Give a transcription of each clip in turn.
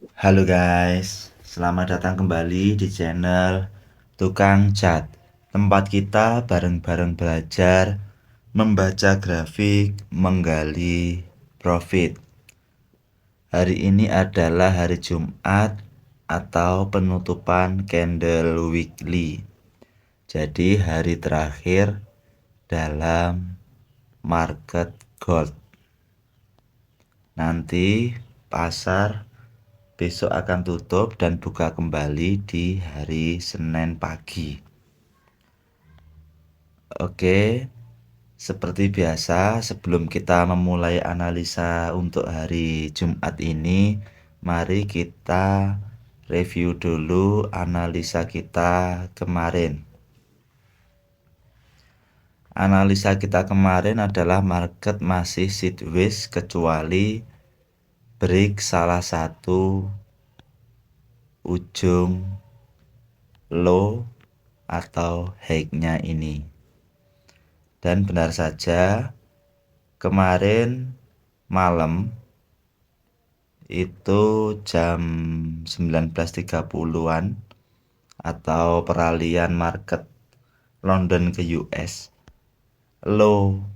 Halo guys, selamat datang kembali di channel Tukang Cat. Tempat kita bareng-bareng belajar, membaca grafik, menggali profit. Hari ini adalah hari Jumat atau penutupan candle weekly. Jadi hari terakhir dalam market gold. Nanti pasar besok akan tutup dan buka kembali di hari Senin pagi. Oke, seperti biasa sebelum kita memulai analisa untuk hari Jumat ini, mari kita review dulu analisa kita kemarin. Analisa kita kemarin adalah market masih sideways kecuali break salah satu ujung low atau high-nya ini. Dan benar saja kemarin malam itu jam 19.30-an atau peralihan market London ke US, low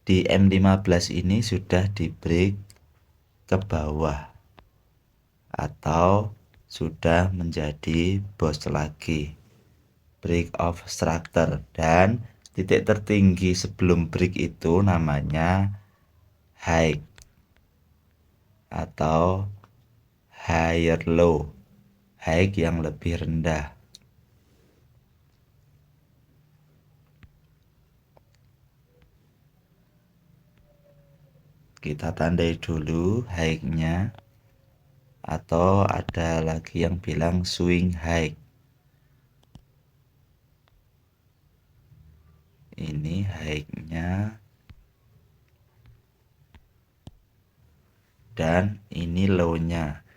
di M15 ini sudah di break ke bawah atau sudah menjadi bos lagi, break of structure. Dan titik tertinggi sebelum break itu namanya high atau higher low, high yang lebih rendah. Kita tandai dulu high-nya, atau ada lagi yang bilang swing high. Ini high-nya dan ini low-nya.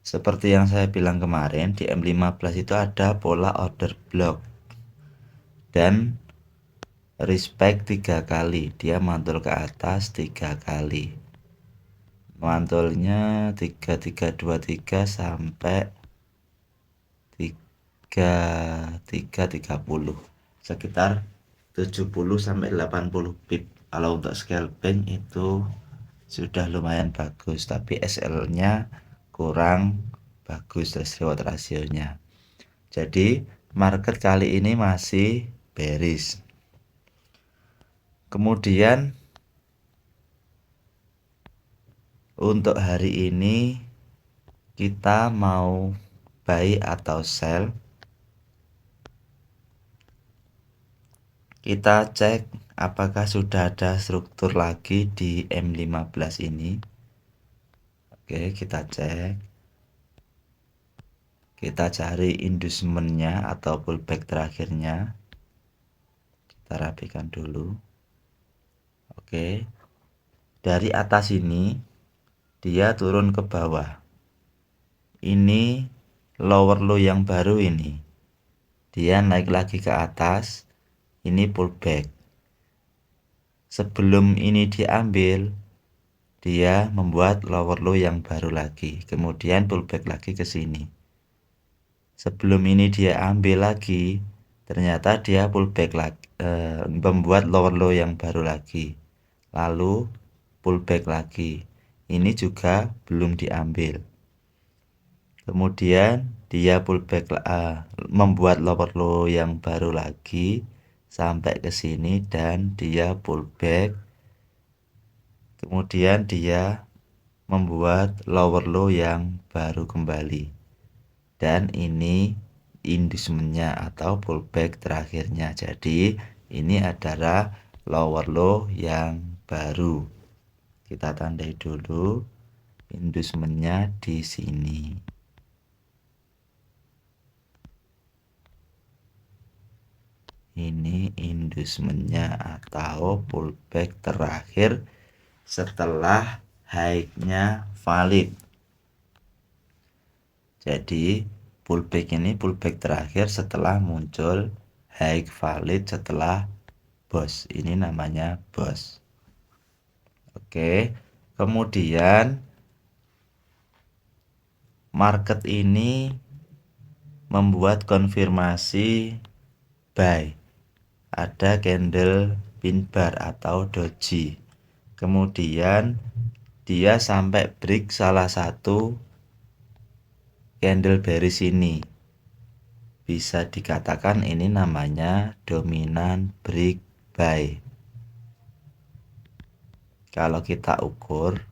Seperti yang saya bilang kemarin, di M15 itu ada pola order block dan respect 3 kali. Dia mantul ke atas 3 kali. Mantulnya 3323 sampai 3330, sekitar 70 sampai 80 pip. Kalau untuk scalping itu sudah lumayan bagus, tapi SL-nya kurang bagus, risk reward rasionya. Jadi market kali ini masih bearish. Kemudian untuk hari ini kita mau buy atau sell. Kita cek apakah sudah ada struktur lagi di M15 ini. Oke, kita cek. Kita cari inducementnya atau pullback terakhirnya. Kita rapikan dulu. Oke, dari atas ini dia turun ke bawah. Ini lower low yang baru ini. Dia naik lagi ke atas. Ini pullback. Sebelum ini diambil, dia membuat lower low yang baru lagi. Kemudian pullback lagi ke sini. Sebelum ini dia ambil lagi, ternyata dia pullback lagi, membuat lower low yang baru lagi. Lalu pullback lagi. Ini juga belum diambil. Kemudian dia pullback, membuat lower low yang baru lagi sampai ke sini dan dia pullback. Kemudian dia membuat lower low yang baru kembali. Dan ini inducementnya atau pullback terakhirnya. Jadi ini adalah lower low yang baru. Kita tandai dulu inducementnya di sini. Ini inducementnya atau pullback terakhir setelah high-nya valid. Jadi pullback ini pullback terakhir setelah muncul high valid setelah bos. Ini namanya bos. Oke, kemudian market ini membuat konfirmasi buy. Ada candle pin bar atau doji. Kemudian dia sampai break salah satu candle bearish ini. Bisa dikatakan ini namanya dominan break buy. Kalau kita ukur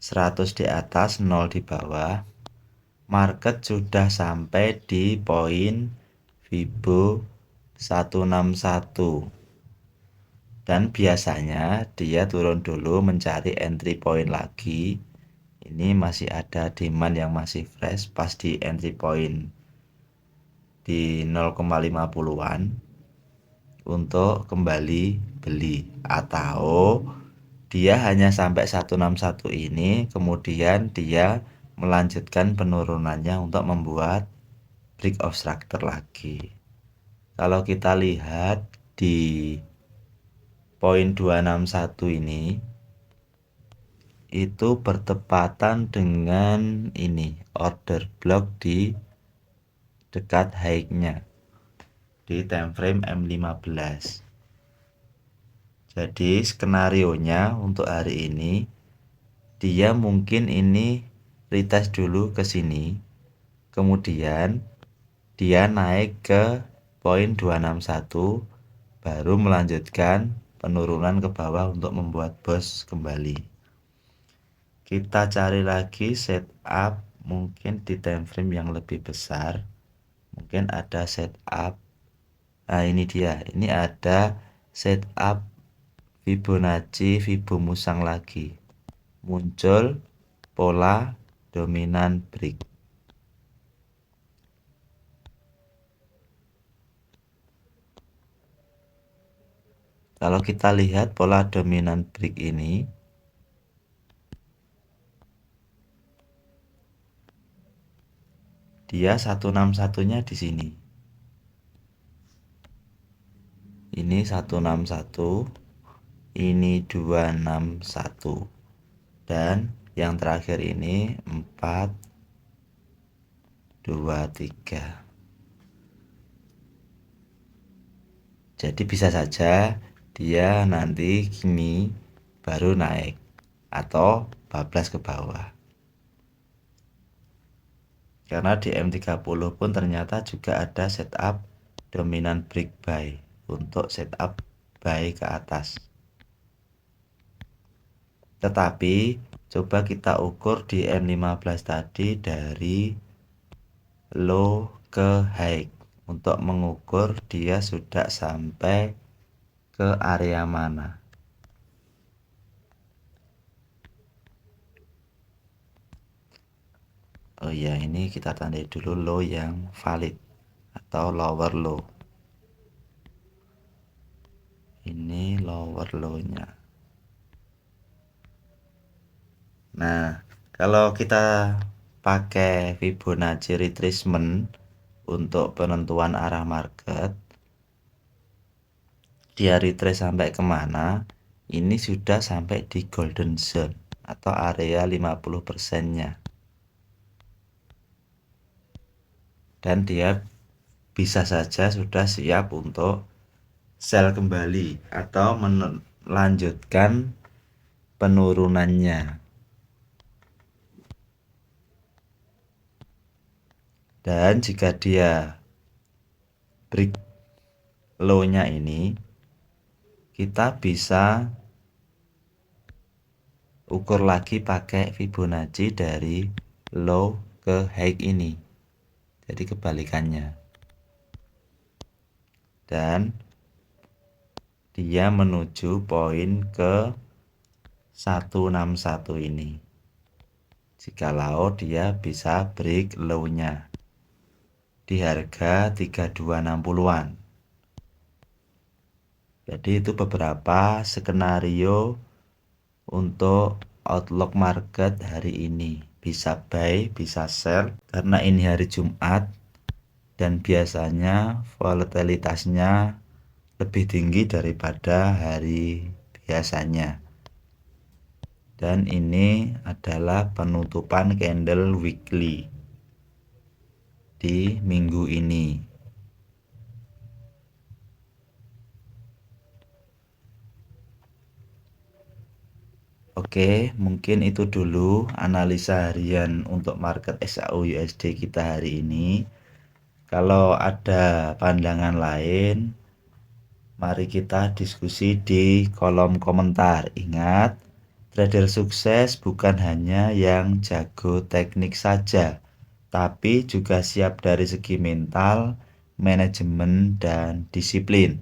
100 di atas, 0 di bawah, market sudah sampai di poin Fibo 161. Dan biasanya dia turun dulu mencari entry point lagi. Ini masih ada demand yang masih fresh, pas di entry point di 0,50-an untuk kembali beli, atau dia hanya sampai 161 ini, kemudian dia melanjutkan penurunannya untuk membuat break of structure lagi. Kalau kita lihat di poin 261 ini, itu bertepatan dengan ini order block di dekat high-nya di time frame M15. Jadi skenarionya untuk hari ini dia mungkin ini retest dulu ke sini, kemudian dia naik ke poin 261, baru melanjutkan penurunan ke bawah untuk membuat bounce kembali. Kita cari lagi setup mungkin di time frame yang lebih besar. Mungkin ada setup. Nah, ini dia. Ini ada setup Fibonacci Fibo Musang lagi. Muncul pola dominan break. Kalau kita lihat pola dominan break ini, dia 161-nya di sini. Ini 161, ini 261. Dan yang terakhir ini 4 2 3. Jadi bisa saja dia nanti gini baru naik atau bablas ke bawah. Karena di M30 pun ternyata juga ada setup dominan break buy untuk setup buy ke atas. Tetapi coba kita ukur di M15 tadi dari low ke high untuk mengukur dia sudah sampai ke area mana. Oh ya, ini kita tandai dulu low yang valid atau lower low. Ini lower low-nya. Nah, kalau kita pakai Fibonacci retracement untuk penentuan arah market, dia retrace sampai kemana, ini sudah sampai di golden zone atau area 50%-nya. Dan dia bisa saja sudah siap untuk sell kembali atau melanjutkan penurunannya. Dan jika dia break low-nya ini, kita bisa ukur lagi pakai Fibonacci dari low ke high ini. Jadi kebalikannya. Dan dia menuju poin ke 161 ini. Jikalau dia bisa break low-nya di harga 3260-an. Jadi itu beberapa skenario untuk outlook market hari ini. Bisa buy, bisa sell karena ini hari Jumat dan biasanya volatilitasnya lebih tinggi daripada hari biasanya. Dan ini adalah penutupan candle weekly di minggu ini. Oke, mungkin itu dulu analisa harian untuk market SAU USD kita hari ini. Kalau ada pandangan lain, mari kita diskusi di kolom komentar. Ingat, trader sukses bukan hanya yang jago teknik saja, tapi juga siap dari segi mental, manajemen, dan disiplin.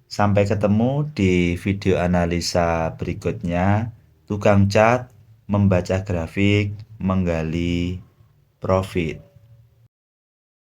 Sampai ketemu di video analisa berikutnya. Tukang cat, membaca grafik, menggali profit.